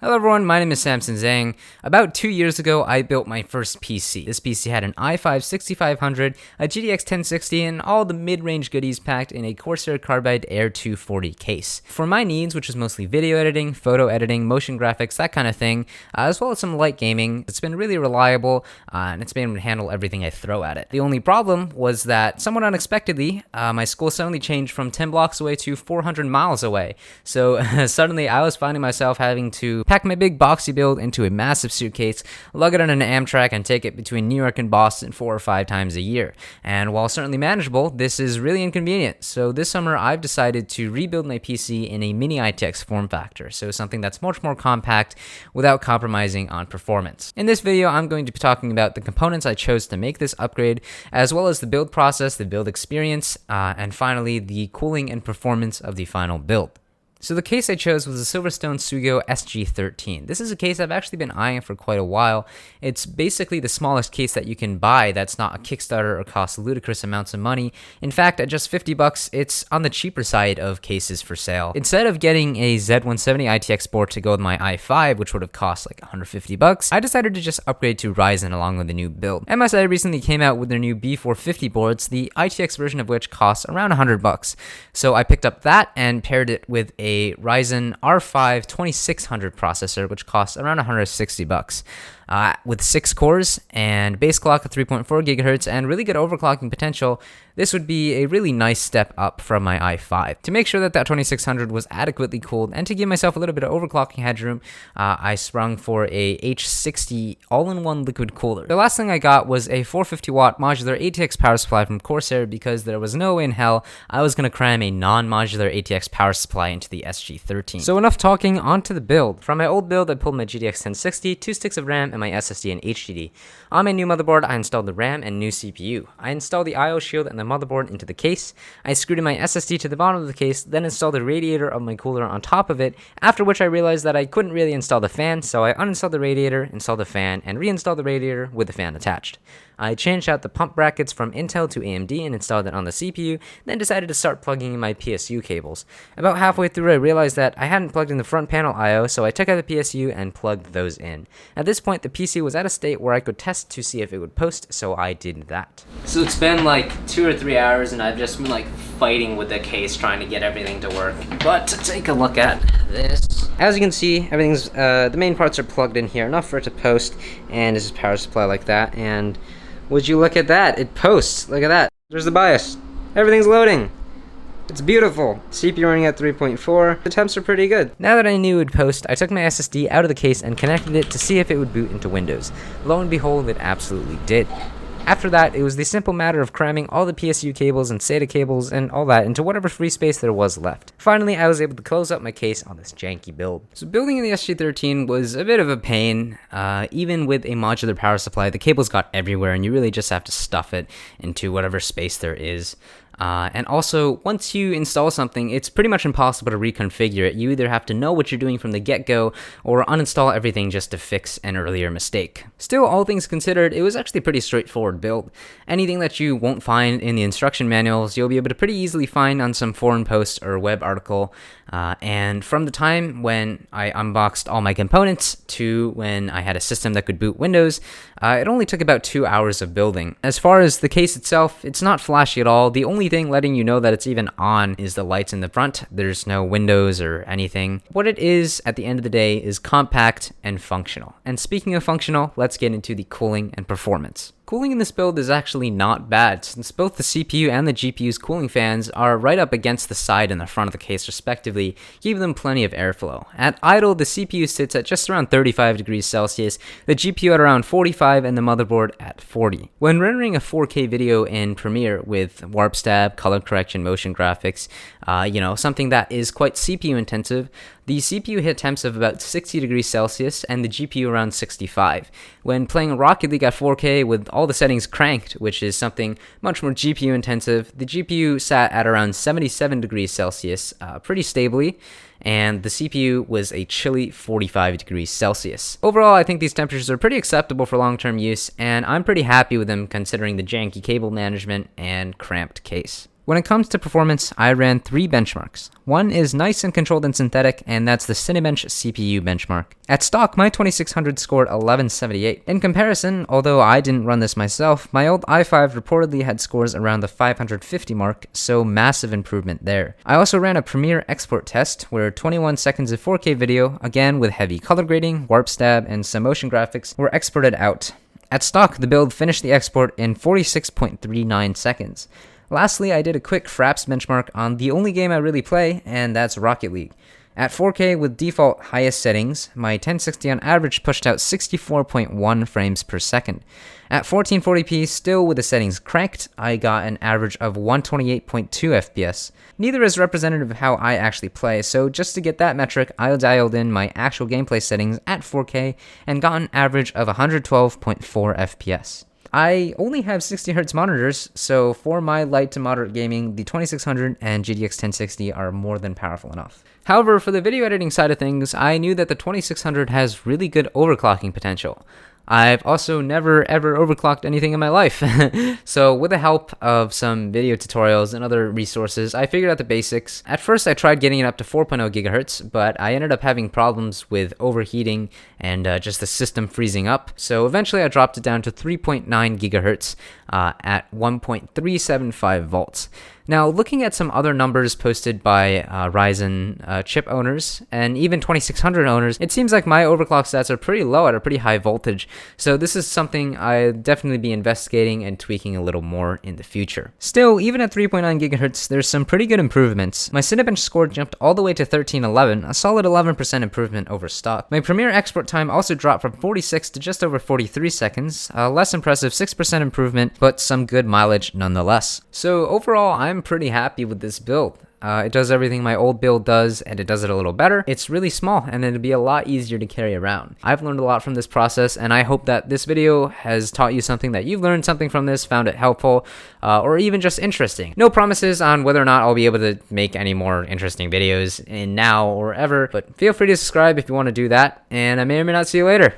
Hello everyone, my name is Samson Zhang. About 2 years ago, I built my first PC. This PC had an i5 6500, a GTX 1060, and all the mid-range goodies packed in a Corsair Carbide Air 240 case. For my needs, which was mostly video editing, photo editing, motion graphics, that kind of thing, as well as some light gaming, it's been really reliable, and it's been able to handle everything I throw at it. The only problem was that, somewhat unexpectedly, my school suddenly changed from 10 blocks away to 400 miles away. So suddenly I was finding myself having to pack my big boxy build into a massive suitcase, lug it on an Amtrak, and take it between New York and Boston 4 or 5 times a year. And while certainly manageable, this is really inconvenient. So this summer, I've decided to rebuild my PC in a mini ITX form factor, so something that's much more compact without compromising on performance. In this video, I'm going to be talking about the components I chose to make this upgrade, as well as the build process, the build experience, and finally, the cooling and performance of the final build. So the case I chose was a Silverstone Sugo SG13. This is a case I've actually been eyeing for quite a while. It's basically the smallest case that you can buy that's not a Kickstarter or costs ludicrous amounts of money. In fact, at just $50, it's on the cheaper side of cases for sale. Instead of getting a Z170 ITX board to go with my i5, which would have cost like $150, I decided to just upgrade to Ryzen along with the new build. MSI recently came out with their new B450 boards, the ITX version of which costs around $100. So I picked up that and paired it with a Ryzen R5 2600 processor, which costs around $160. With 6 cores and base clock of 3.4 GHz and really good overclocking potential, this would be a really nice step up from my i5. To make sure that 2600 was adequately cooled and to give myself a little bit of overclocking headroom, I sprung for a H60 all-in-one liquid cooler. The last thing I got was a 450 watt modular ATX power supply from Corsair because there was no way in hell I was going to cram a non-modular ATX power supply into the SG13. So enough talking, on to the build. From my old build, I pulled my GTX 1060, 2 sticks of RAM, and my SSD and HDD. On my new motherboard, I installed the RAM and new CPU. I installed the I/O shield and the motherboard into the case. I screwed in my SSD to the bottom of the case, then installed the radiator of my cooler on top of it, after which I realized that I couldn't really install the fan, so I uninstalled the radiator, installed the fan, and reinstalled the radiator with the fan attached. I changed out the pump brackets from Intel to AMD and installed it on the CPU, then decided to start plugging in my PSU cables. About halfway through, I realized that I hadn't plugged in the front panel I/O, so I took out the PSU and plugged those in. At this point, the PC was at a state where I could test to see if it would post, so I did that. So it's been like 2 or 3 hours, and I've just been like fighting with the case trying to get everything to work. But take a look at this. As you can see, everything's the main parts are plugged in here, enough for it to post, and this is power supply like that, and would you look at that? It posts. Look at that. There's the BIOS. Everything's loading. It's beautiful. CPU running at 3.4. The temps are pretty good. Now that I knew it would post, I took my SSD out of the case and connected it to see if it would boot into Windows. Lo and behold, it absolutely did. After that, it was the simple matter of cramming all the PSU cables and SATA cables and all that into whatever free space there was left. Finally, I was able to close up my case on this janky build. So building in the SG13 was a bit of a pain. Even with a modular power supply, the cables got everywhere and you really just have to stuff it into whatever space there is. And also, once you install something, it's pretty much impossible to reconfigure it. You either have to know what you're doing from the get-go, or uninstall everything just to fix an earlier mistake. Still, all things considered, it was actually a pretty straightforward build. Anything that you won't find in the instruction manuals, you'll be able to pretty easily find on some forum post or web article. And from the time when I unboxed all my components to when I had a system that could boot Windows, it only took about 2 hours of building. As far as the case itself, it's not flashy at all. The only thing letting you know that it's even on is the lights in the front. There's no windows or anything. What it is, at the end of the day, is compact and functional. And speaking of functional, let's get into the cooling and performance. Cooling in this build is actually not bad, since both the CPU and the GPU's cooling fans are right up against the side and the front of the case respectively, giving them plenty of airflow. At idle, the CPU sits at just around 35 degrees Celsius, the GPU at around 45, and the motherboard at 40. When rendering a 4K video in Premiere with warp stab, color correction, motion graphics, something that is quite CPU intensive, the CPU hit temps of about 60 degrees Celsius and the GPU around 65. When playing Rocket League at 4K with all the settings cranked, which is something much more GPU intensive, the GPU sat at around 77 degrees Celsius pretty stably, and the CPU was a chilly 45 degrees Celsius. Overall, I think these temperatures are pretty acceptable for long-term use, and I'm pretty happy with them considering the janky cable management and cramped case. When it comes to performance, I ran 3 benchmarks. One is nice and controlled and synthetic, and that's the Cinebench CPU benchmark. At stock, my 2600 scored 1178. In comparison, although I didn't run this myself, my old i5 reportedly had scores around the 550 mark, so massive improvement there. I also ran a Premiere export test, where 21 seconds of 4K video, again with heavy color grading, warp stab, and some motion graphics, were exported out. At stock, the build finished the export in 46.39 seconds. Lastly, I did a quick Fraps benchmark on the only game I really play, and that's Rocket League. At 4K with default highest settings, my 1060 on average pushed out 64.1 frames per second. At 1440p, still with the settings cranked, I got an average of 128.2 FPS. Neither is representative of how I actually play, so just to get that metric, I dialed in my actual gameplay settings at 4K and got an average of 112.4 FPS. I only have 60Hz monitors, so for my light to moderate gaming, the 2600 and GTX 1060 are more than powerful enough. However, for the video editing side of things, I knew that the 2600 has really good overclocking potential. I've also never ever overclocked anything in my life. So with the help of some video tutorials and other resources, I figured out the basics. At first I tried getting it up to 4.0 GHz, but I ended up having problems with overheating and just the system freezing up. So eventually I dropped it down to 3.9 GHz at 1.375 volts. Now, looking at some other numbers posted by Ryzen chip owners and even 2600 owners, it seems like my overclock stats are pretty low at a pretty high voltage. So this is something I'll definitely be investigating and tweaking a little more in the future. Still, even at 3.9 GHz, there's some pretty good improvements. My Cinebench score jumped all the way to 1311, a solid 11% improvement over stock. My Premiere export time also dropped from 46 to just over 43 seconds, a less impressive 6% improvement, but some good mileage nonetheless. So overall, I'm pretty happy with this build. It does everything my old build does, and it does it a little better. It's really small, and it'll be a lot easier to carry around. I've learned a lot from this process, and I hope that this video has taught you something, that you've learned something from this, found it helpful, or even just interesting. No promises on whether or not I'll be able to make any more interesting videos in now or ever, but feel free to subscribe if you want to do that, and I may or may not see you later.